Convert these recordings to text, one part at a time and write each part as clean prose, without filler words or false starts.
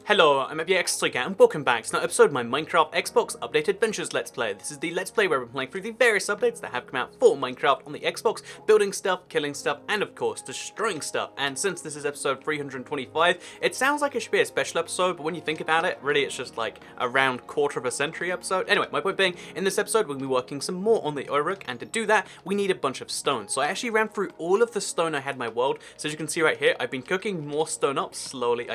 Hello, I'm ABX and welcome back to another episode of my Minecraft Xbox Update Adventures Let's Play. This is the Let's Play where we're playing through the various updates that have come out for Minecraft on the Xbox, building stuff, killing stuff, and of course, destroying stuff. And since this is episode 325, it sounds like it should be a special episode, but when you think about it, really it's just like a round quarter of a century episode. Anyway, my point being, in this episode we're going to be working some more on the oil rig, and to do that, we need a bunch of stone. So I actually ran through all of the stone I had in my world, so as you can see right here, I've been cooking more stone up slowly,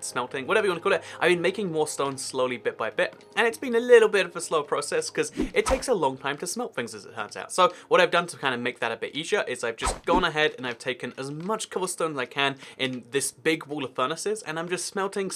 smelting, whatever you want to call it. I've been making more stone slowly bit by bit, and it's been a little bit of a slow process because it takes a long time to smelt things, as it turns out. So what I've done to kind of make that a bit easier is I've just gone ahead and I've taken as much cobblestone as I can in this big wall of furnaces, and I'm just smelting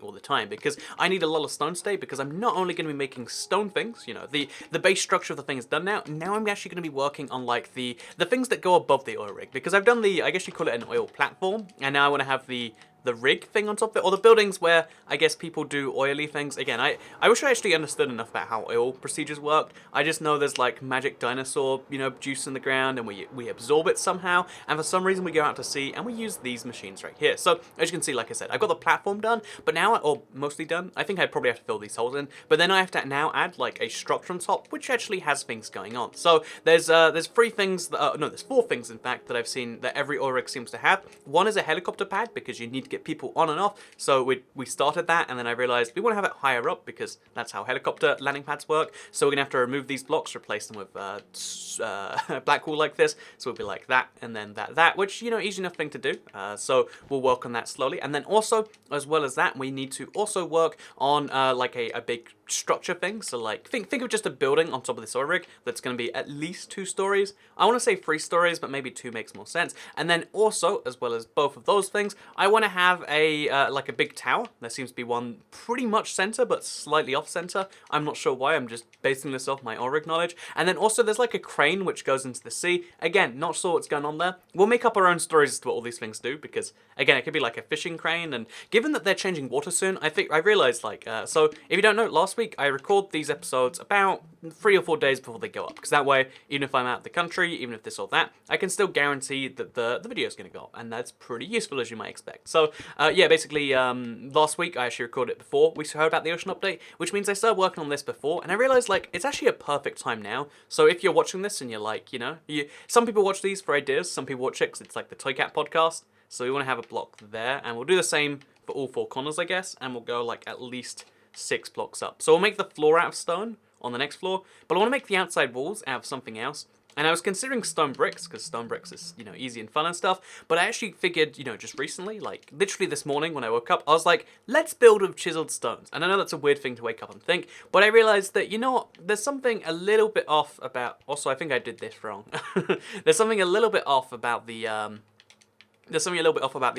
all the time because I need a lot of stone today, because I'm not only going to be making stone things, you know, the base structure of the thing is done now. Now I'm actually going to be working on like the things that go above the oil rig, because I've done the, I guess you call it an oil platform, and now I want to have the rig thing on top of it, or the buildings where I guess people do oily things. Again, I wish I actually understood enough about how oil procedures worked. I just know there's like magic dinosaur, you know, juice in the ground, and we absorb it somehow, and for some reason we go out to sea and we use these machines right here. So as you can see, like I said, I've got the platform done, but now, or mostly done. I think I probably have to fill these holes in, but then I have to now add like a structure on top, which actually has things going on. So there's three things that, no, there's four things in fact that I've seen that every oil rig seems to have. One is a helicopter pad, because you need to get people on and off, so we started that, and then I realized we want to have it higher up because that's how helicopter landing pads work. So we're gonna have to remove these blocks, replace them with black wool like this, so it'll be like that, and then that, which, you know, easy enough thing to do. So we'll work on that slowly, and then also, as well as that, we need to also work on like a big structure thing. So like think of just a building on top of this oil rig that's going to be at least 2 stories. I want to say 3 stories, but maybe 2 makes more sense. And then also, as well as both of those things, I want to have a like a big tower. There seems to be one pretty much center, but slightly off center. I'm not sure why. I'm just basing this off my oil rig knowledge. And then also there's like a crane which goes into the sea. Again, not sure what's going on there. We'll make up our own stories as to what all these things do, because again, it could be like a fishing crane, and given that they're changing water soon, I realized like so if you don't know, last week I record these episodes about 3 or 4 days before they go up, because that way, even if I'm out of the country, even if this or that, I can still guarantee that the video is going to go up, and that's pretty useful, as you might expect. So yeah, basically last week I actually recorded it before we heard about the ocean update, which means I started working on this before, and I realized like it's actually a perfect time now. So if you're watching this and you're like, you know, some people watch these for ideas, some people watch it 'cause it's like the Toy Cat podcast, so we want to have a block there, and we'll do the same for all 4 corners, I guess, and we'll go like at least 6 blocks up. So we'll make the floor out of stone on the next floor, but I want to make the outside walls out of something else. And I was considering stone bricks, because stone bricks is, you know, easy and fun and stuff, but I actually figured, you know, just recently, like literally this morning when I woke up, I was like, let's build with chiseled stones. And I know that's a weird thing to wake up and think, but I realized that, you know what, there's something a little bit off about, also I think I did this wrong. There's something a little bit off about the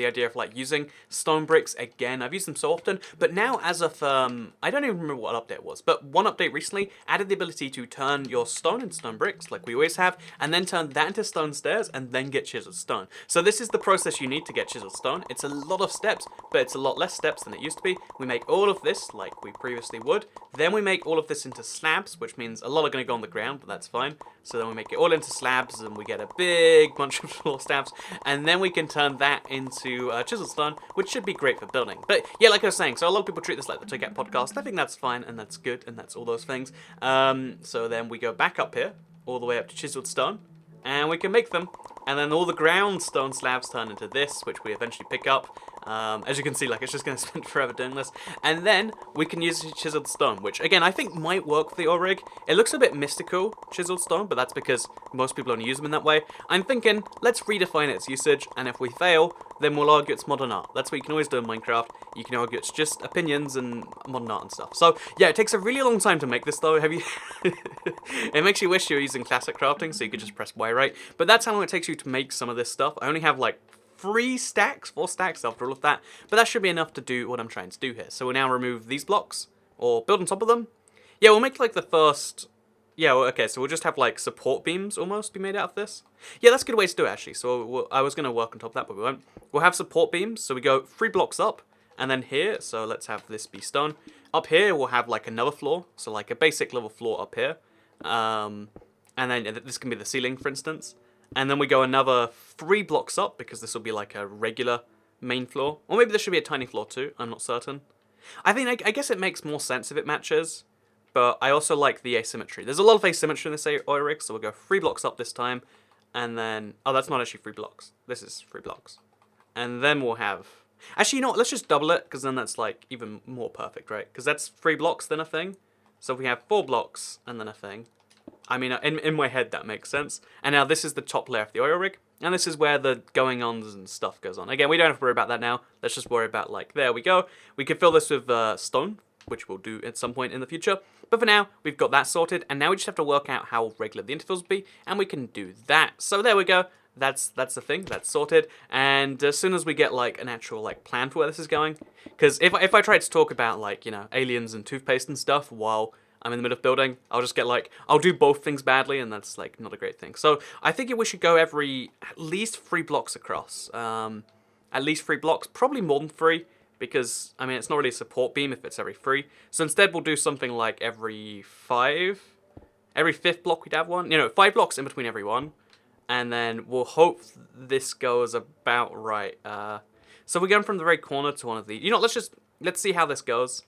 idea of like using stone bricks again. I've used them so often, but now as of, I don't even remember what update it was, but one update recently added the ability to turn your stone into stone bricks, like we always have, and then turn that into stone stairs, and then get chiseled stone. So this is the process you need to get chiseled stone. It's a lot of steps, but it's a lot less steps than it used to be. We make all of this like we previously would, then we make all of this into slabs, which means a lot are going to go on the ground, but that's fine. So then we make it all into slabs, and we get a big bunch of floor slabs, and then we can turn that into chiseled stone, which should be great for building. But yeah, like I was saying, so a lot of people treat this like the Toy Cat podcast. I think that's fine, and that's good, and that's all those things. So then we go back up here, all the way up to chiseled stone, and we can make them. And then all the ground stone slabs turn into this, which we eventually pick up. As you can see, like, it's just going to spend forever doing this. And then we can use chiseled stone, which, again, I think might work for the oil rig. It looks a bit mystical, chiseled stone, but that's because most people only use them in that way. I'm thinking, let's redefine its usage, and if we fail, then we'll argue it's modern art. That's what you can always do in Minecraft. You can argue it's just opinions and modern art and stuff. So, yeah, it takes a really long time to make this, though. Have you... It makes you wish you were using classic crafting, so you could just press Y, right? But that's how long it takes you to make some of this stuff. I only have, like, 4 stacks after all of that, but that should be enough to do what I'm trying to do here. So we'll now remove these blocks, or build on top of them. Yeah, we'll make like the first, yeah, well, okay, so we'll just have like support beams almost be made out of this. Yeah, that's a good way to do it actually. So I was going to work on top of that, but we won't. We'll have support beams, so we go 3 blocks up, and then here, so let's have this be stone. Up here we'll have like another floor, so like a basic level floor up here. And then this can be the ceiling, for instance. And then we go another 3 blocks up, because this will be like a regular main floor. Or maybe there should be a tiny floor too, I'm not certain. I guess it makes more sense if it matches, but I also like the asymmetry. There's a lot of asymmetry in this oil rig, so we'll go 3 blocks up this time, and then... Oh, that's not actually 3 blocks. This is 3 blocks. And then we'll have... Actually, you know what? Let's just double it, because then that's, like, even more perfect, right? Because that's 3 blocks, then a thing. So if we have 4 blocks, and then a thing... I mean, in my head, that makes sense. And now this is the top layer of the oil rig. And this is where the going-ons and stuff goes on. Again, we don't have to worry about that now. Let's just worry about, like, there we go. We can fill this with stone, which we'll do at some point in the future. But for now, we've got that sorted. And now we just have to work out how regular the intervals will be. And we can do that. So there we go. That's the thing. That's sorted. And as soon as we get, like, an actual, like, plan for where this is going. Because if I tried to talk about, like, you know, aliens and toothpaste and stuff while... I'm in the middle of building, I'll just get like, I'll do both things badly, and that's like not a great thing. So I think we should go at least 3 blocks across. At least 3 blocks, probably more than 3, because, I mean, it's not really a support beam if it's every 3. So instead we'll do something like every 5. Every 5th block we'd have one. You know, 5 blocks in between every one. And then we'll hope this goes about right. So we're going from the very corner to one of these. You know, let's see how this goes.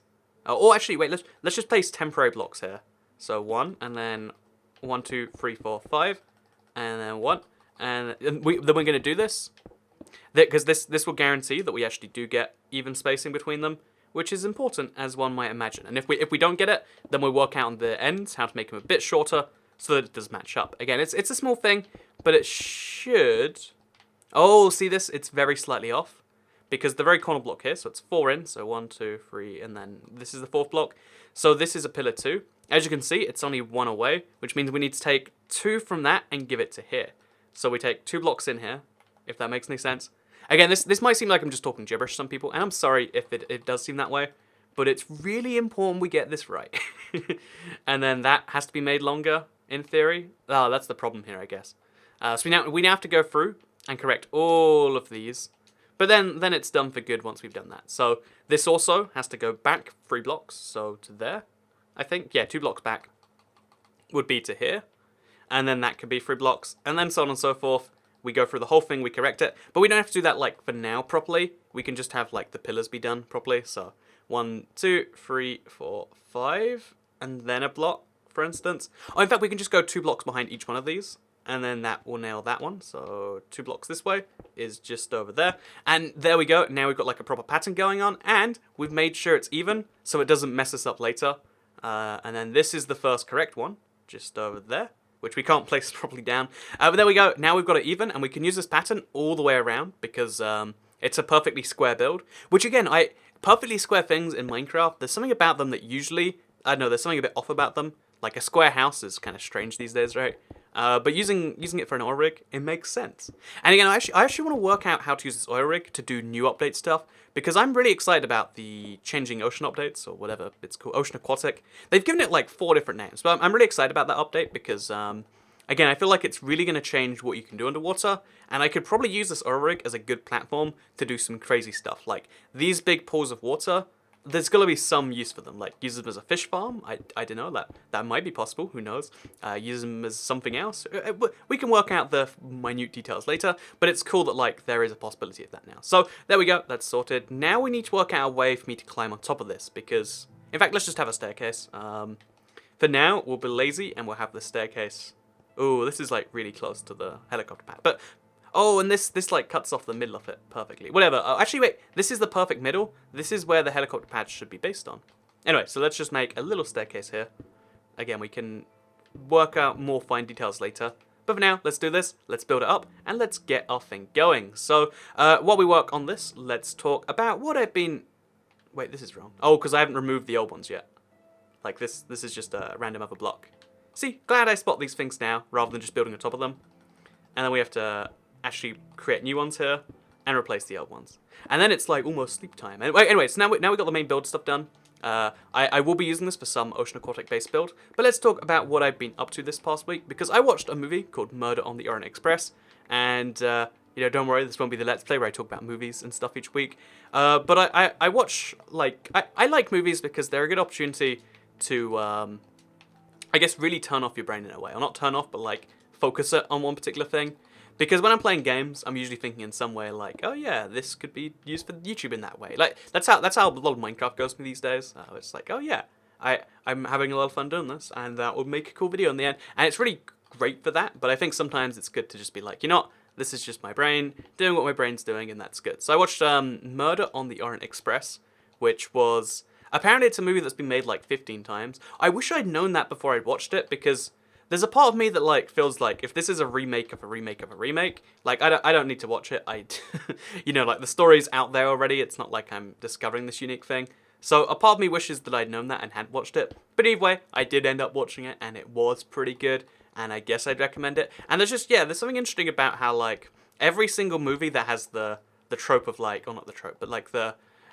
Oh, actually, wait, let's just place temporary blocks here. So 1, and then 1, 2, 3, 4, 5, and then 1. And then we're going to do this, because this will guarantee that we actually do get even spacing between them, which is important, as one might imagine. And if we don't get it, then we'll work out on the ends how to make them a bit shorter, so that it does match up. Again, it's a small thing, but it should... Oh, see this? It's very slightly off. Because the very corner block here, so it's 4 in, so 1, 2, 3, and then this is the 4th block. So this is a pillar 2. As you can see, it's only 1 away, which means we need to take 2 from that and give it to here. So we take 2 blocks in here, if that makes any sense. Again, this might seem like I'm just talking gibberish to some people, and I'm sorry if it does seem that way, but it's really important we get this right. And then that has to be made longer, in theory. Oh, that's the problem here, I guess. So we now have to go through and correct all of these. But then it's done for good once we've done that. So this also has to go back 3 blocks, so to there, I think. Yeah, 2 blocks back would be to here. And then that could be 3 blocks, and then so on and so forth. We go through the whole thing, we correct it. But we don't have to do that, like, for now properly. We can just have, like, the pillars be done properly. So 1, 2, 3, 4, 5, and then a block, for instance. Oh, in fact, we can just go 2 blocks behind each one of these. And then that will nail that one. So 2 blocks this way is just over there. And there we go. Now we've got like a proper pattern going on. And we've made sure it's even so it doesn't mess us up later. And then this is the first correct one. Just over there. Which we can't place properly down. But there we go. Now we've got it even. And we can use this pattern all the way around. Because it's a perfectly square build. Which again, perfectly square things in Minecraft, there's something about them that usually... I don't know, there's something a bit off about them. Like a square house is kind of strange these days, right? But using it for an oil rig, it makes sense. And again, I actually want to work out how to use this oil rig to do new update stuff, because I'm really excited about the changing ocean updates, or whatever it's called, Ocean Aquatic. They've given it like 4 different names, but I'm really excited about that update because, again, I feel like it's really going to change what you can do underwater, and I could probably use this oil rig as a good platform to do some crazy stuff. Like, these big pools of water... There's got to be some use for them, like use them as a fish farm. I don't know, that might be possible, who knows. Use them as something else. We can work out the minute details later, but it's cool that like there is a possibility of that now. So there we go, that's sorted. Now we need to work out a way for me to climb on top of this, because, in fact, let's just have a staircase. For now, we'll be lazy and we'll have the staircase. Ooh, this is like really close to the helicopter pad, but... Oh, and this like cuts off the middle of it perfectly. Whatever. Actually, wait. This is the perfect middle. This is where the helicopter pad should be based on. Anyway, so let's just make a little staircase here. Again, we can work out more fine details later. But for now, let's do this. Let's build it up, and let's get our thing going. So, while we work on this, let's talk about what I've been... Wait, this is wrong. Oh, because I haven't removed the old ones yet. Like, this is just a random other block. See, glad I spot these things now, rather than just building on top of them. And then we have to... actually create new ones here and replace the old ones. And then it's like almost sleep time. Anyway, so now we got the main build stuff done. I will be using this for some Ocean Aquatic based build, but let's talk about what I've been up to this past week, because I watched a movie called Murder on the Orient Express, and you know, don't worry, this won't be the Let's Play where I talk about movies and stuff each week. But I watch, like, I like movies because they're a good opportunity to, I guess, really turn off your brain in a way. Or not turn off, but like focus it on one particular thing. Because when I'm playing games, I'm usually thinking in some way like, oh yeah, this could be used for YouTube in that way. Like that's how a lot of Minecraft goes for me these days. It's like, oh yeah, I'm having a lot of fun doing this, and that would make a cool video in the end. And it's really great for that. But I think sometimes it's good to just be like, you know what? This is just my brain doing what my brain's doing, and that's good. So I watched Murder on the Orient Express, which was apparently it's a movie that's been made like 15 times. I wish I'd known that before I'd watched it, because there's a part of me that like feels like if this is a remake of a remake of a remake, like I don't need to watch it. You know, like the story's out there already. It's not like I'm discovering this unique thing. So a part of me wishes that I'd known that and had watched it. But either way, I did end up watching it, and it was pretty good. And I guess I'd recommend it. And there's just, yeah, there's something interesting about how, like, every single movie that has the trope of, like, or not the trope, but, like,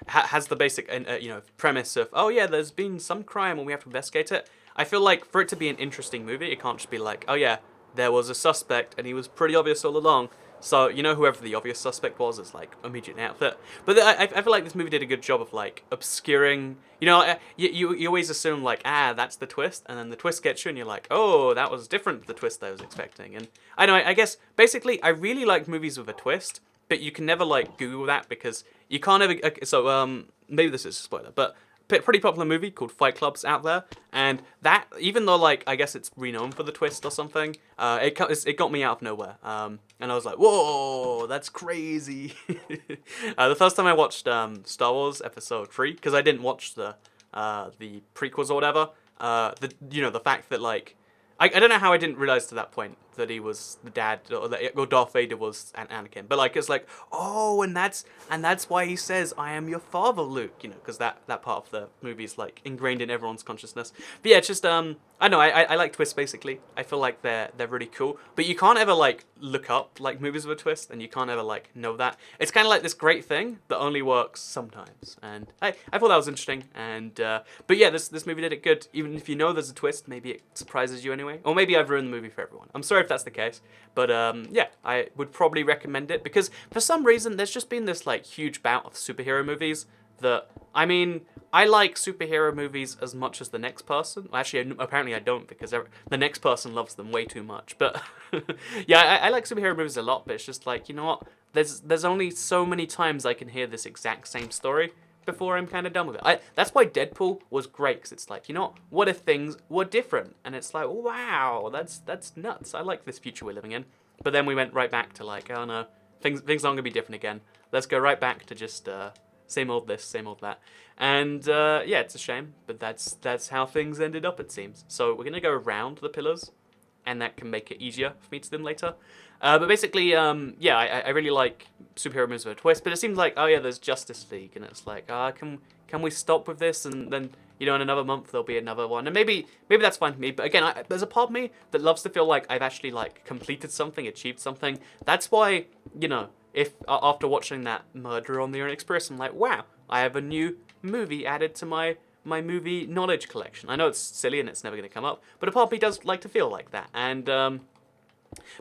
has the basic, you know, premise of, oh, yeah, there's been some crime and we have to investigate it. I feel like for it to be an interesting movie, it can't just be like, oh, yeah, there was a suspect and he was pretty obvious all along. So, you know, whoever the obvious suspect was is, like, immediate outfit. But I feel like this movie did a good job of, like, obscuring... You know, you always assume, like, that's the twist, and then the twist gets you, and you're like, oh, that was different from the twist I was expecting. And I know, I guess, basically, I really like movies with a twist, but you can never, like, Google that, because you can't ever... Okay, so, maybe this is a spoiler, but... Pretty popular movie called Fight Club's out there, and that, even though, like, I guess it's renowned for the twist or something, it got me out of nowhere, and I was like, whoa, that's crazy. The first time I watched Star Wars Episode 3, because I didn't watch the prequels or whatever, you know, the fact that, like, I don't know how I didn't realize to that point that he was the dad, or Darth Vader was Anakin. But like, it's like, oh, and that's why he says, "I am your father, Luke." You know, because that part of the movie is like ingrained in everyone's consciousness. But yeah, it's just I know I like twists basically. I feel like they're really cool. But you can't ever like look up like movies with a twist, and you can't ever like know that. It's kind of like this great thing that only works sometimes. And I thought that was interesting. And but yeah, this movie did it good. Even if you know there's a twist, maybe it surprises you anyway. Or maybe I've ruined the movie for everyone. I'm sorry if that's the case. But yeah, I would probably recommend it, because for some reason there's just been this like huge bout of superhero movies that, I mean, I like superhero movies as much as the next person. Actually, apparently I don't, because the next person loves them way too much. But yeah, I like superhero movies a lot, but it's just like, you know what? There's only so many times I can hear this exact same story before I'm kind of done with it. That's why Deadpool was great, because it's like, you know what if things were different? And it's like, wow, that's nuts. I like this future we're living in. But then we went right back to like, oh no, things aren't going to be different again. Let's go right back to just same old this, same old that. And yeah, it's a shame, but that's how things ended up, it seems. So we're going to go around the pillars, and that can make it easier for me to do them later. But basically, yeah, I really like superhero movies with a twist, but it seems like, oh yeah, there's Justice League, and it's like, can we stop with this? And then, you know, in another month there'll be another one, and maybe that's fine for me. But again, there's a part of me that loves to feel like I've actually like completed something, achieved something. That's why, you know, if after watching that Murder on the Orient Express, I'm like, wow, I have a new movie added to my movie knowledge collection. I know it's silly and it's never going to come up, but a part of me does like to feel like that. And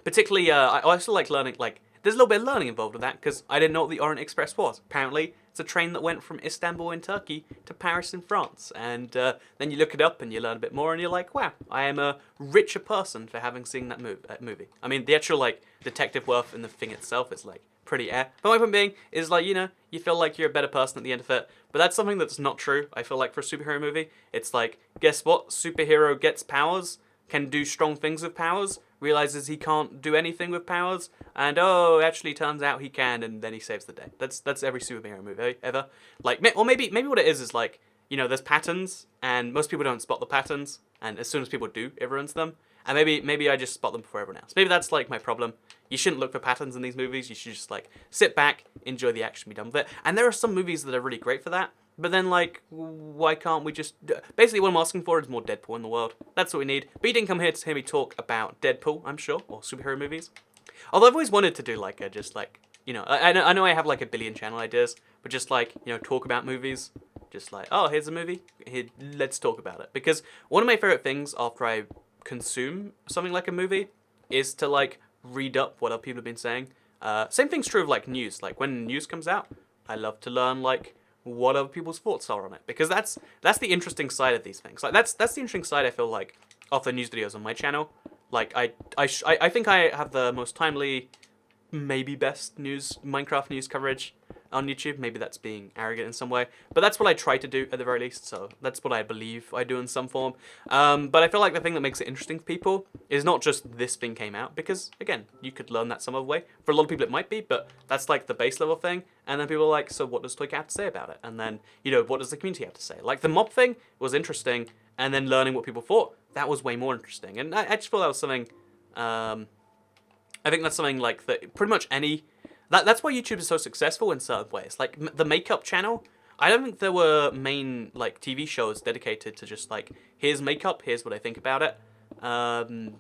particularly, I also like learning, like, there's a little bit of learning involved with that, because I didn't know what the Orient Express was. Apparently, it's a train that went from Istanbul in Turkey to Paris in France. And then you look it up and you learn a bit more, and you're like, wow, I am a richer person for having seen that movie. I mean, the actual, like, detective work in the thing itself is, like, pretty air. But my point being is, like, you know, you feel like you're a better person at the end of it. But that's something that's not true, I feel like, for a superhero movie. It's like, guess what? Superhero gets powers, can do strong things with powers, realizes he can't do anything with powers, and oh, actually turns out he can, and then he saves the day. That's every superhero movie ever. Like, or maybe what it is like, you know, there's patterns, and most people don't spot the patterns, and as soon as people do, it ruins them. And maybe I just spot them before everyone else. Maybe that's like my problem. You shouldn't look for patterns in these movies. You should just like sit back, enjoy the action, be done with it. And there are some movies that are really great for that. But then, like, why can't we just... Basically, what I'm asking for is more Deadpool in the world. That's what we need. But you didn't come here to hear me talk about Deadpool, I'm sure, or superhero movies. Although I've always wanted to do, like, just, like, you know... I know I have, like, a billion channel ideas, but just, like, you know, talk about movies. Just like, oh, here's a movie. Here, let's talk about it. Because one of my favorite things after I consume something like a movie is to, like, read up what other people have been saying. Same thing's true of, like, news. Like, when news comes out, I love to learn, like, what other people's thoughts are on it, because that's the interesting side of these things. Like that's the interesting side, I feel like, of the news videos on my channel. Like I think I have the most timely, maybe best Minecraft news coverage on YouTube. Maybe that's being arrogant in some way, but that's what I try to do at the very least, so that's what I believe I do in some form. But I feel like the thing that makes it interesting for people is not just this thing came out, because, again, you could learn that some other way. For a lot of people it might be, but that's like the base level thing, and then people are like, so what does Toycat have to say about it? And then, you know, what does the community have to say? Like, the mob thing was interesting, and then learning what people thought, that was way more interesting. And I just feel that was something, I think that's something like that pretty much any... That's why YouTube is so successful in certain ways. Like, the makeup channel, I don't think there were main, like, TV shows dedicated to just, like, here's makeup, here's what I think about it.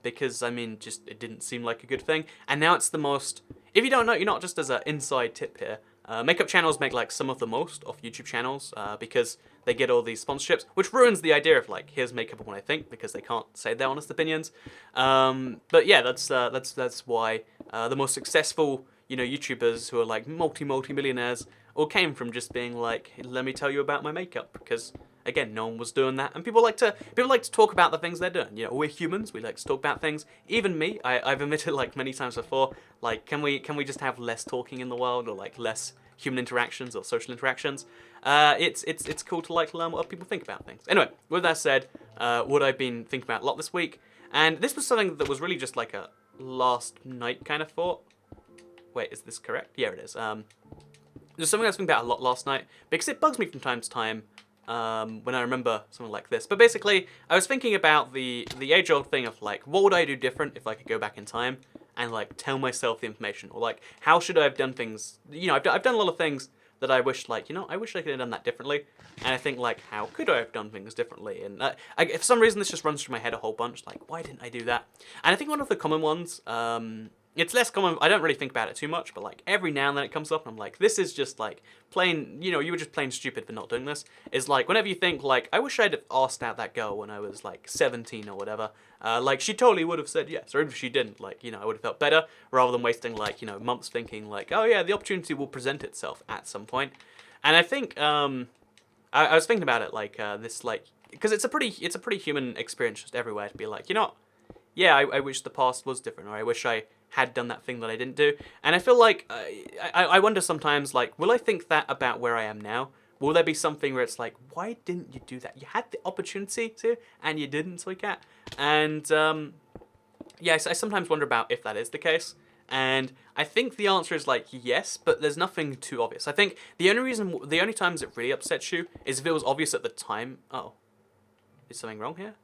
Because, I mean, just, it didn't seem like a good thing. And now it's the most... If you don't know, you're not just as an inside tip here. Makeup channels make, like, some of the most of YouTube channels, because they get all these sponsorships, which ruins the idea of, like, here's makeup and what I think, because they can't say their honest opinions. But yeah, that's why the most successful, you know, YouTubers who are, like, multi-millionaires all came from just being like, let me tell you about my makeup, because, again, no one was doing that, and people like to talk about the things they're doing. You know, we're humans, we like to talk about things. Even me, I've admitted, like, many times before, like, can we just have less talking in the world, or, like, less human interactions or social interactions? It's cool to, like, learn what other people think about things. Anyway, with that said, what I've been thinking about a lot this week, and this was something that was really just like a last night kind of thought. Wait, is this correct? Yeah, it is. There's something I was thinking about a lot last night, because it bugs me from time to time when I remember something like this. But basically, I was thinking about the age-old thing of, like, what would I do different if I could go back in time and, like, tell myself the information? Or, like, how should I have done things? You know, I've done a lot of things that I wish, like, you know, I wish I could have done that differently. And I think, like, how could I have done things differently? And for some reason, this just runs through my head a whole bunch. Like, why didn't I do that? And I think one of the common ones, it's less common, I don't really think about it too much, but, like, every now and then it comes up and I'm like, this is just, like, plain, you know, you were just plain stupid for not doing this. Is, like, whenever you think, like, I wish I'd have asked out that girl when I was, like, 17 or whatever, like, she totally would have said yes, or even if she didn't, like, you know, I would have felt better, rather than wasting, like, you know, months thinking, like, oh yeah, the opportunity will present itself at some point. And I think, I was thinking about it, like, this, like, because it's a pretty human experience just everywhere to be like, you know, yeah, I wish the past was different, or I wish I had done that thing that I didn't do. And I feel like, I wonder sometimes, like, will I think that about where I am now? Will there be something where it's like, why didn't you do that? You had the opportunity to, and you didn't, Toycat. And, yeah, I sometimes wonder about if that is the case. And I think the answer is, like, yes, but there's nothing too obvious. I think the only times it really upsets you is if it was obvious at the time. Oh, is something wrong here?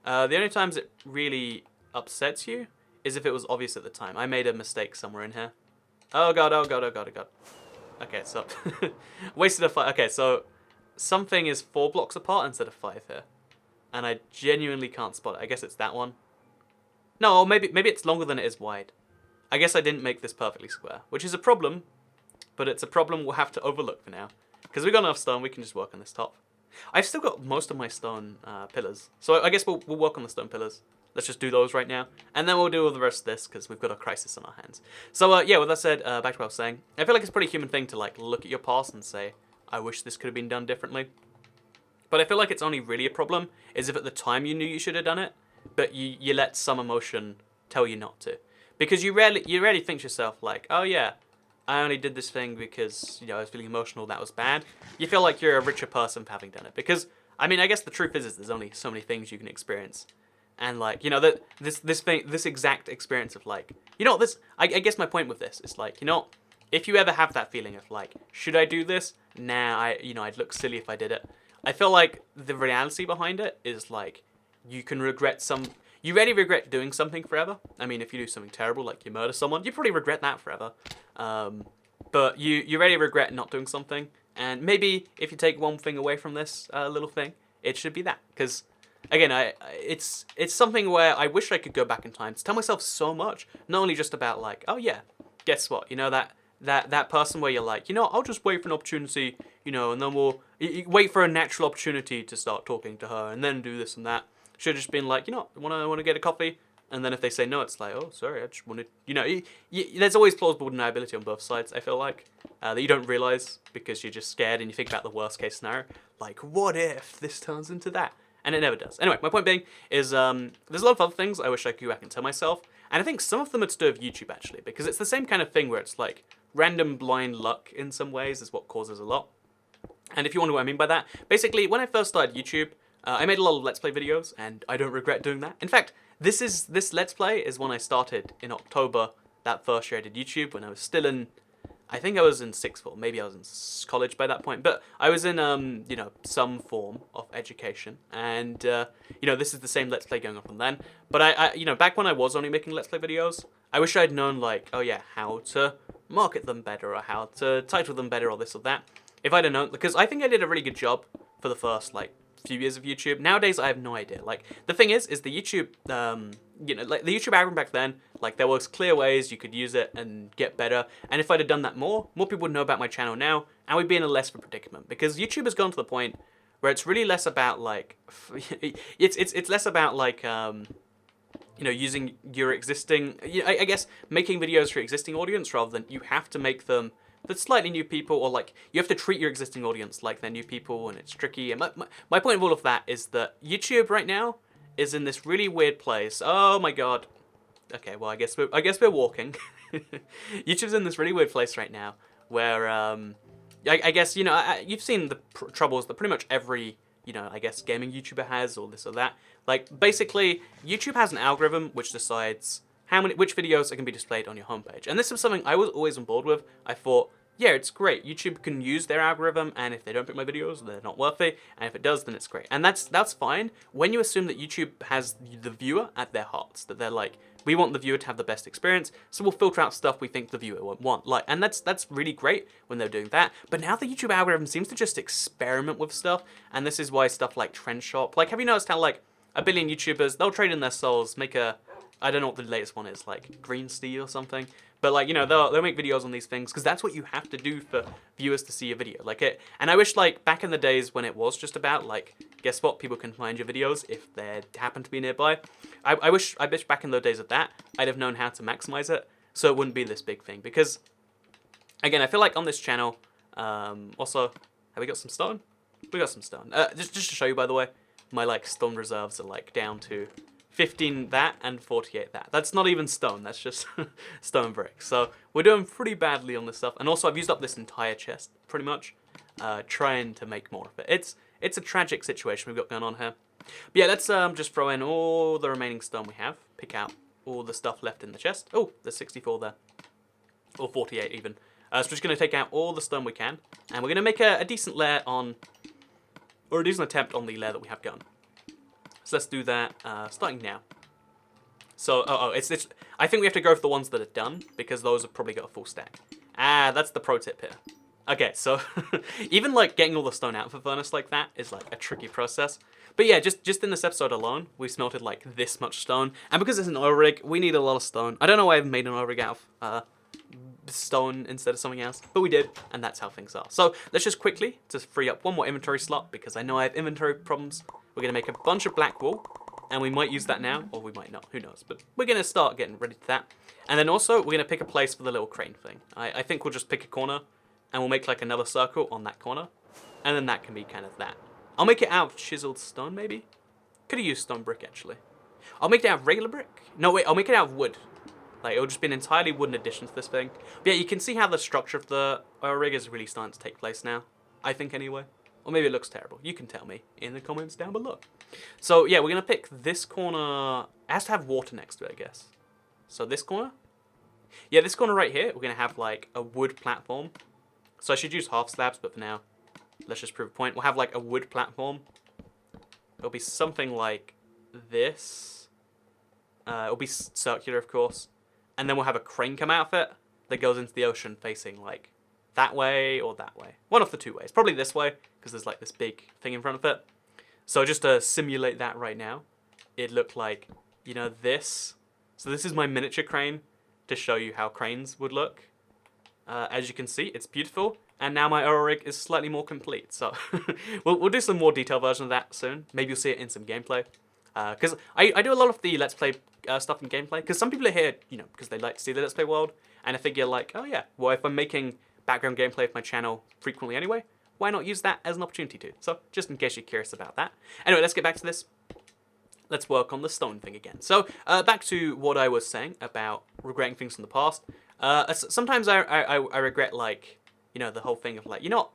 The only times it really upsets you is if it was obvious at the time. I made a mistake somewhere in here. Oh god, oh god, oh god, oh god. Okay, so wasted a 5. Okay, so something is 4 blocks apart instead of 5 here, and I genuinely can't spot it. I guess it's that one. No, maybe it's longer than it is wide. I guess I didn't make this perfectly square, which is a problem, but it's a problem we'll have to overlook for now, because we've got enough stone. We can just work on this top. I've still got most of my stone pillars, so I guess we'll work on the stone pillars. Let's just do those right now, and then we'll deal with the rest of this, because we've got a crisis on our hands. So, yeah, with that said, back to what I was saying. I feel like it's a pretty human thing to, like, look at your past and say, I wish this could have been done differently. But I feel like it's only really a problem is if at the time you knew you should have done it, but you let some emotion tell you not to. Because you rarely think to yourself, like, oh, yeah, I only did this thing because, you know, I was feeling emotional, that was bad. You feel like you're a richer person for having done it. Because, I mean, I guess the truth is there's only so many things you can experience. And, like, you know, this exact experience of, like, you know, I guess my point with this is, like, you know, if you ever have that feeling of, like, should I do this? Nah, I'd look silly if I did it. I feel like the reality behind it is, like, you really regret doing something forever. I mean, if you do something terrible, like you murder someone, you probably regret that forever. But you really regret not doing something. And maybe if you take one thing away from this little thing, it should be that. Because, again, it's something where I wish I could go back in time to tell myself so much. Not only just about, like, oh yeah, guess what? You know, that person where you're like, you know, I'll just wait for an opportunity, you know, and then you wait for a natural opportunity to start talking to her and then do this and that. Should have just been like, you know, want to get a coffee? And then if they say no, it's like, oh, sorry, I just wanted, you know, there's always plausible deniability on both sides, I feel like, that you don't realize because you're just scared and you think about the worst case scenario. Like, what if this turns into that? and it never does. Anyway, my point being is there's a lot of other things I wish I could go back and tell myself, and I think some of them are to do with YouTube actually, because it's the same kind of thing where it's like random blind luck in some ways is what causes a lot. And if you wonder what I mean by that, basically when I first started YouTube, I made a lot of Let's Play videos, and I don't regret doing that. In fact, this Let's Play is one I started in October that first year I did YouTube, when I was still in, I think I was in sixth form, maybe I was in college by that point, but I was in, you know, some form of education, and, you know, this is the same Let's Play going on from then, but I, you know, back when I was only making Let's Play videos, I wish I'd known, like, oh yeah, how to market them better, or how to title them better, or this or that, if I'd have known, because I think I did a really good job for the first, like, few years of YouTube. Nowadays, I have no idea. Like, the thing is the YouTube, you know, like, the YouTube algorithm back then, like, there was clear ways you could use it and get better, and if I'd have done that more people would know about my channel now, and we'd be in a less of a predicament, because YouTube has gone to the point where it's really less about, like, it's less about, like, you know, using your existing, I guess, making videos for your existing audience, rather than you have to make them for slightly new people, or like you have to treat your existing audience like they're new people, and it's tricky. And my point of all of that is that YouTube right now is in this really weird place. Oh my god. Okay, well I guess we're walking. YouTube's in this really weird place right now where I guess, you know, you've seen the troubles that pretty much every, you know, I guess gaming YouTuber has, or this or that. Like, basically, YouTube has an algorithm which decides which videos are going to be displayed on your homepage. And this is something I was always on board with. I thought, yeah, it's great. YouTube can use their algorithm, and if they don't pick my videos, they're not worthy. And if it does, then it's great. And that's fine when you assume that YouTube has the viewer at their hearts. That they're like, we want the viewer to have the best experience, so we'll filter out stuff we think the viewer won't want. Like, and that's really great when they're doing that. But now the YouTube algorithm seems to just experiment with stuff, and this is why stuff like Trend Shop. Like, have you noticed how, like, a billion YouTubers, they'll trade in their souls, make a, I don't know what the latest one is, like Green Steel or something. But, like, you know, they'll make videos on these things because that's what you have to do for viewers to see your video. Like, and I wish, like, back in the days when it was just about, like, guess what, people can find your videos if they happen to be nearby. I wish back in the days of that, I'd have known how to maximize it so it wouldn't be this big thing. Because, again, I feel like on this channel, also, have we got some stone? We got some stone. Just to show you, by the way, my, like, stone reserves are, like, down to 15 that and 48 that. That's not even stone, that's just stone bricks. So we're doing pretty badly on this stuff. And also I've used up this entire chest, pretty much, trying to make more of it. It's a tragic situation we've got going on here. But yeah, let's just throw in all the remaining stone we have. Pick out all the stuff left in the chest. Oh, there's 64 there. Or 48 even. So we're just going to take out all the stone we can. And we're going to make a decent layer on, or a decent attempt on the layer that we have going. So let's do that, starting now. So, it's I think we have to go for the ones that are done, because those have probably got a full stack. Ah, that's the pro tip here. Okay, so, even, like, getting all the stone out of a furnace like that is, like, a tricky process. But yeah, just in this episode alone, we smelted, like, this much stone. And because it's an oil rig, we need a lot of stone. I don't know why I've made an oil rig out of, stone instead of something else, but we did, and that's how things are. So, let's just quickly, just free up one more inventory slot, because I know I have inventory problems. We're going to make a bunch of black wool, and we might use that now, or we might not, who knows. But we're going to start getting ready for that. And then also, we're going to pick a place for the little crane thing. I think we'll just pick a corner, and we'll make like another circle on that corner. And then that can be kind of that. I'll make it out of chiseled stone, maybe? Could have used stone brick, actually. I'll make it out of regular brick. No, wait, I'll make it out of wood. Like, it'll just be an entirely wooden addition to this thing. But yeah, you can see how the structure of the oil rig is really starting to take place now. I think, anyway. Or maybe it looks terrible. You can tell me in the comments down below. So, yeah, we're going to pick this corner. It has to have water next to it, I guess. So, this corner? Yeah, this corner right here, we're going to have, like, a wood platform. So, I should use half slabs, but for now, let's just prove a point. We'll have, like, a wood platform. It'll be something like this. It'll be circular, of course. And then we'll have a crane come out of it that goes into the ocean facing, like, that way or that way. One of the two ways. Probably this way, because there's like this big thing in front of it. So just to simulate that right now, it looked like, you know, this. So this is my miniature crane to show you how cranes would look. As you can see, it's beautiful. And now my oil rig is slightly more complete. So we'll do some more detailed version of that soon. Maybe you'll see it in some gameplay. Because I do a lot of the Let's Play stuff in gameplay. Because some people are here, you know, because they like to see the Let's Play world. And I figure like, oh yeah, well if I'm making background gameplay of my channel frequently anyway, why not use that as an opportunity to? So just in case you're curious about that. Anyway, let's get back to this. Let's work on the stone thing again. So back to what I was saying about regretting things from the past. Sometimes I regret, like, you know, the whole thing of like, you know,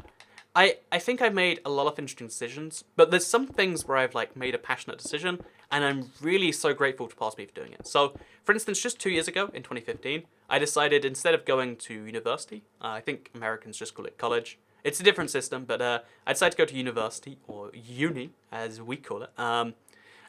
I think I've made a lot of interesting decisions, but there's some things where I've like made a passionate decision, and I'm really so grateful to past me for doing it. So, for instance, just 2 years ago, in 2015, I decided instead of going to university, I think Americans just call it college. It's a different system, but I decided to go to university, or uni, as we call it.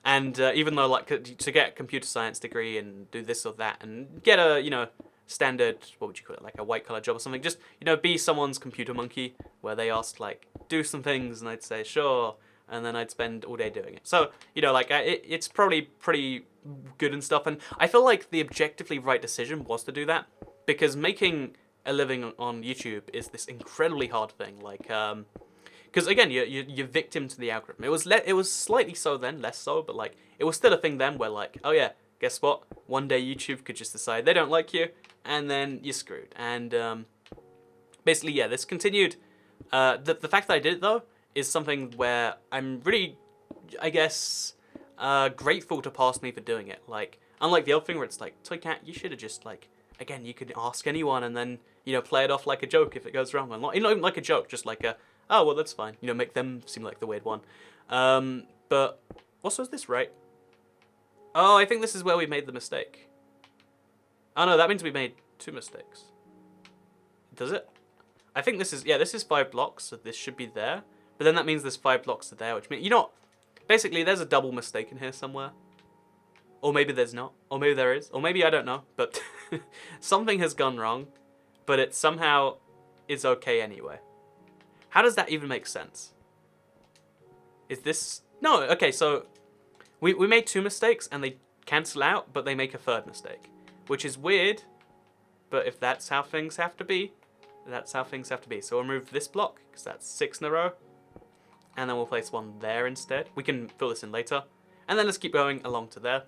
And even though, like, to get a computer science degree and do this or that, and get a, you know, standard, what would you call it, like a white collar job or something, just, you know, be someone's computer monkey, where they asked, like, do some things, and I'd say, sure, and then I'd spend all day doing it. So, you know, like, it's probably pretty good and stuff, and I feel like the objectively right decision was to do that, because making a living on YouTube is this incredibly hard thing, like, because again, you're victim to the algorithm. It was slightly so then, less so, but like, it was still a thing then where like, oh yeah, guess what? One day YouTube could just decide they don't like you, and then you're screwed. And basically, yeah, this continued. The fact that I did it though is something where I'm really, I guess, grateful to past me for doing it. Like, unlike the other thing where it's like, Toy Cat, you should have just like, again, you could ask anyone and then, you know, play it off like a joke if it goes wrong, or not even like a joke, just like a, oh well, that's fine. You know, make them seem like the weird one. But also, is this right? Oh, I think this is where we made the mistake. Oh no, that means we made 2 mistakes. Does it? I think this is, yeah, this is 5 blocks, so this should be there. But then that means there's 5 blocks to there, which means, you know, basically there's a double mistake in here somewhere. Or maybe there's not. Or maybe there is. Or maybe I don't know. But something has gone wrong. But it somehow is okay anyway. How does that even make sense? Is this... No, okay, so we made 2 mistakes and they cancel out, but they make a 3rd mistake. Which is weird, but if that's how things have to be, that's how things have to be. So we'll remove this block, because that's 6 in a row. And then we'll place 1 there instead. We can fill this in later. And then let's keep going along to there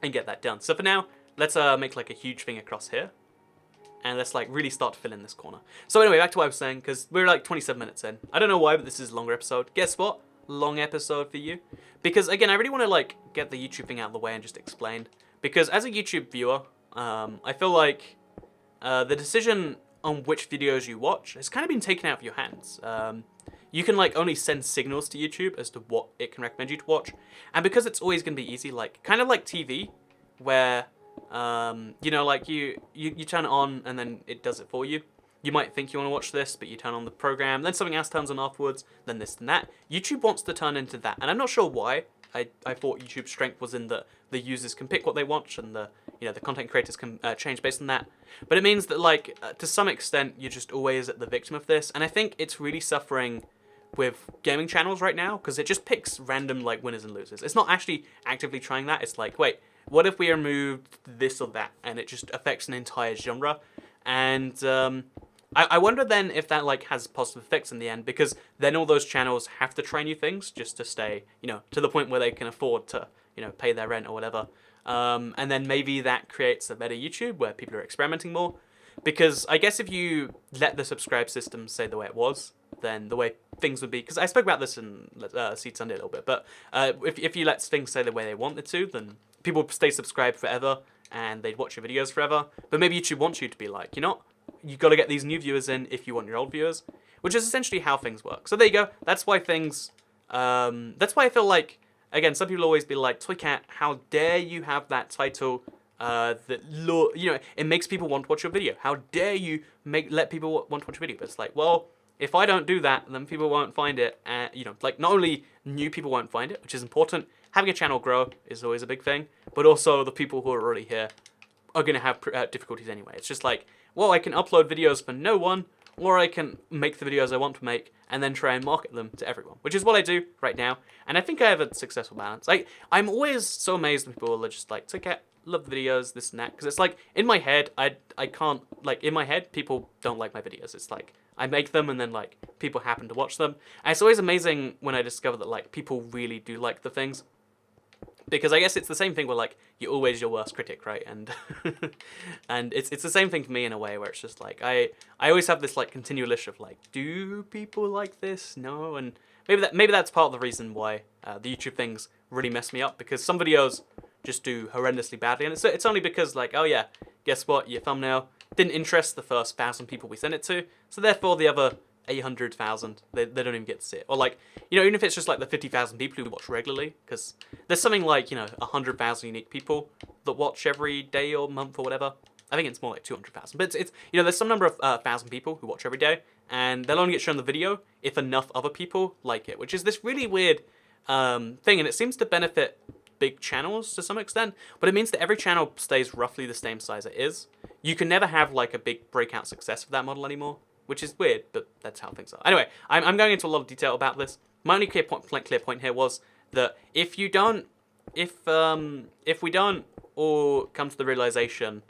and get that done. So for now, let's make like a huge thing across here. And let's like really start to fill in this corner. So anyway, back to what I was saying, because we're like 27 minutes in. I don't know why, but this is a longer episode. Guess what? Long episode for you. Because again, I really want to like get the YouTube thing out of the way and just explain. Because as a YouTube viewer, I feel like the decision on which videos you watch has kind of been taken out of your hands. You can like only send signals to YouTube as to what it can recommend you to watch. And because it's always going to be easy, like kind of like TV, where you know, like you turn it on and then it does it for you. You might think you want to watch this, but you turn on the program, then something else turns on afterwards, then this and that. YouTube wants to turn into that, and I'm not sure why. I thought YouTube's strength was in that the users can pick what they watch, and the content creators can change based on that. But it means that like to some extent you're just always at the victim of this, and I think it's really suffering with gaming channels right now because it just picks random like winners and losers. It's not actually actively trying that. It's like, wait, what if we removed this or that, and it just affects an entire genre. And I wonder then if that like has positive effects in the end, because then all those channels have to try new things just to stay, you know, to the point where they can afford to, you know, pay their rent or whatever. And then maybe that creates a better YouTube where people are experimenting more. Because I guess if you let the subscribe system stay the way it was, then the way things would be, because I spoke about this in Seed Sunday a little bit, but if you let things stay the way they wanted to, then people would stay subscribed forever and they'd watch your videos forever. But maybe YouTube wants you to be like, you know, you got to get these new viewers in if you want your old viewers, which is essentially how things work. So there you go. That's why things, that's why I feel like, again, some people always be like, Toy Cat, how dare you have that title that, you know, it makes people want to watch your video. How dare you let people want to watch your video? But it's like, well, if I don't do that, then people won't find it. And, you know, like not only new people won't find it, which is important, having a channel grow is always a big thing, but also the people who are already here are going to have difficulties anyway. It's just like, well, I can upload videos for no one, or I can make the videos I want to make and then try and market them to everyone, which is what I do right now. And I think I have a successful balance. I'm always so amazed when people are just like, okay, love the videos, this and that. Because it's like, in my head, I can't, like, in my head, people don't like my videos. It's like, I make them and then, like, people happen to watch them. And it's always amazing when I discover that, like, people really do like the things. Because I guess it's the same thing where, like, you're always your worst critic, right? And and it's the same thing for me in a way where it's just like I always have this like continual issue of like, do people like this? No, and maybe that's part of the reason why the YouTube things really mess me up, because some videos just do horrendously badly, and it's only because like, oh yeah, guess what? Your thumbnail didn't interest the first 1,000 people we sent it to, so therefore the other 800,000, they don't even get to see it. Or like, you know, even if it's just like the 50,000 people who watch regularly, because there's something like, you know, 100,000 unique people that watch every day or month or whatever. I think it's more like 200,000, but it's you know, there's some number of 1,000 people who watch every day, and they'll only get shown the video if enough other people like it, which is this really weird thing, and it seems to benefit big channels to some extent, but it means that every channel stays roughly the same size it is. You can never have like a big breakout success with that model anymore, which is weird, but that's how things are. Anyway, I'm going into a lot of detail about this. My only clear point here was that if we don't all come to the realization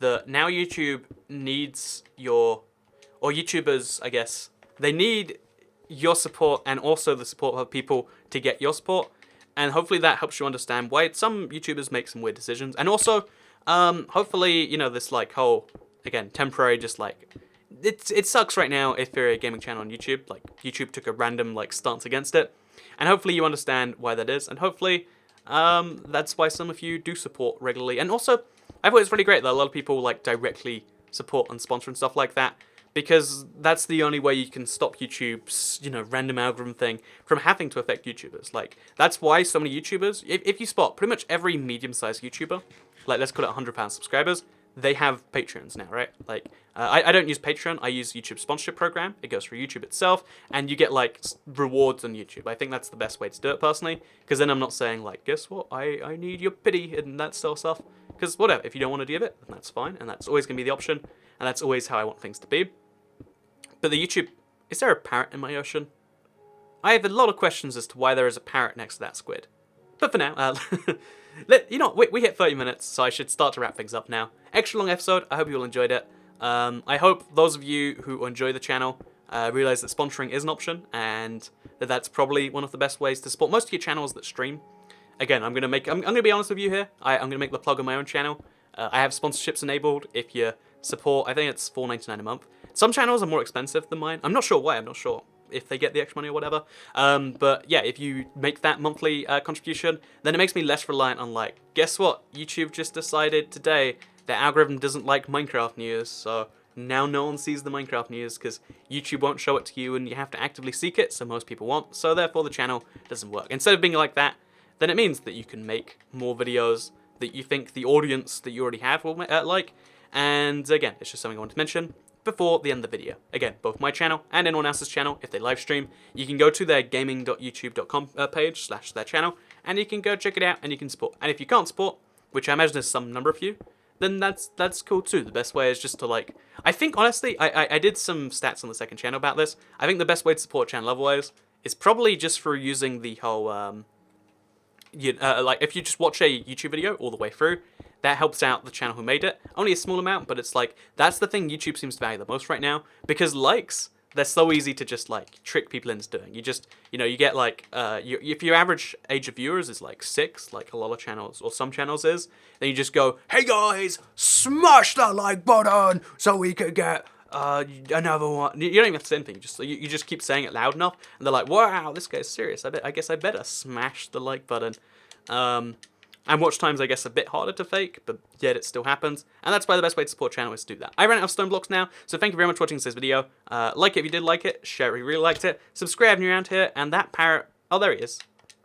that now YouTube needs or YouTubers, I guess, they need your support and also the support of people to get your support, and hopefully that helps you understand why some YouTubers make some weird decisions, and also hopefully, you know, this like whole, again, temporary, just like, it sucks right now if you're a gaming channel on YouTube. Like, YouTube took a random like stance against it, and hopefully you understand why that is, and hopefully that's why some of you do support regularly. And also, I thought it's really great that a lot of people like directly support and sponsor and stuff like that, because that's the only way you can stop YouTube's, you know, random algorithm thing from having to affect YouTubers. Like, that's why so many YouTubers, if you spot pretty much every medium-sized YouTuber, like let's call it 100,000 subscribers, they have Patreons now, right? Like, I don't use Patreon, I use YouTube sponsorship program. It goes through YouTube itself, and you get like rewards on YouTube. I think that's the best way to do it personally, because then I'm not saying like, guess what, I need your pity and that sort of stuff. Because whatever, if you don't want to give it, then that's fine, and that's always going to be the option, and that's always how I want things to be. But the YouTube, is there a parrot in my ocean? I have a lot of questions as to why there is a parrot next to that squid. But for now, you know, we hit 30 minutes, so I should start to wrap things up now. Extra long episode, I hope you all enjoyed it. I hope those of you who enjoy the channel realize that sponsoring is an option, and that that's probably one of the best ways to support most of your channels that stream. Again, I'm gonna be honest with you here. I'm gonna make the plug on my own channel. I have sponsorships enabled. If you support, I think it's $4.99 a month. Some channels are more expensive than mine. I'm not sure why. I'm not sure if they get the extra money or whatever. But yeah, if you make that monthly contribution, then it makes me less reliant on like, guess what? YouTube just decided today their algorithm doesn't like Minecraft news, so now no one sees the Minecraft news because YouTube won't show it to you and you have to actively seek it, so most people won't, so therefore the channel doesn't work. Instead of being like that, then it means that you can make more videos that you think the audience that you already have will like, and again, it's just something I want to mention before the end of the video. Again, both my channel and anyone else's channel, if they live stream, you can go to their gaming.youtube.com page / their channel, and you can go check it out and you can support. And if you can't support, which I imagine is some number of you, then that's cool too. The best way is just to like, I think honestly, I did some stats on the second channel about this. I think the best way to support channel otherwise is probably just through using the whole, like if you just watch a YouTube video all the way through, that helps out the channel who made it. Only a small amount, but it's like, that's the thing YouTube seems to value the most right now, because likes, they're so easy to just like trick people into doing. You just, you know, you get like, if your average age of viewers is like 6, like a lot of channels or some channels is, then you just go, hey guys, smash that like button so we could get another one. You don't even have to say anything. You just keep saying it loud enough, and they're like, wow, this guy's serious. I guess I better smash the like button. And watch time's, I guess, a bit harder to fake, but yet it still happens. And that's why the best way to support channel is to do that. I ran out of stone blocks now, so thank you very much for watching this video. Like it if you did like it, share it if you really liked it, subscribe if you're around here, and that parrot, oh, there he is.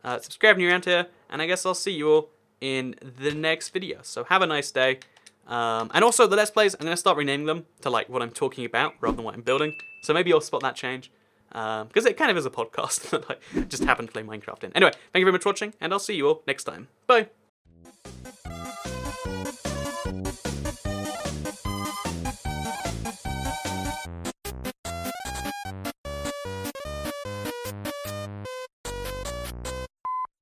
Subscribe if you're around here, and I guess I'll see you all in the next video. So have a nice day. And also, the Let's Plays, I'm going to start renaming them to like what I'm talking about rather than what I'm building. So maybe you'll spot that change. Because it kind of is a podcast that I just happen to play Minecraft in. Anyway, thank you very much for watching, and I'll see you all next time. Bye!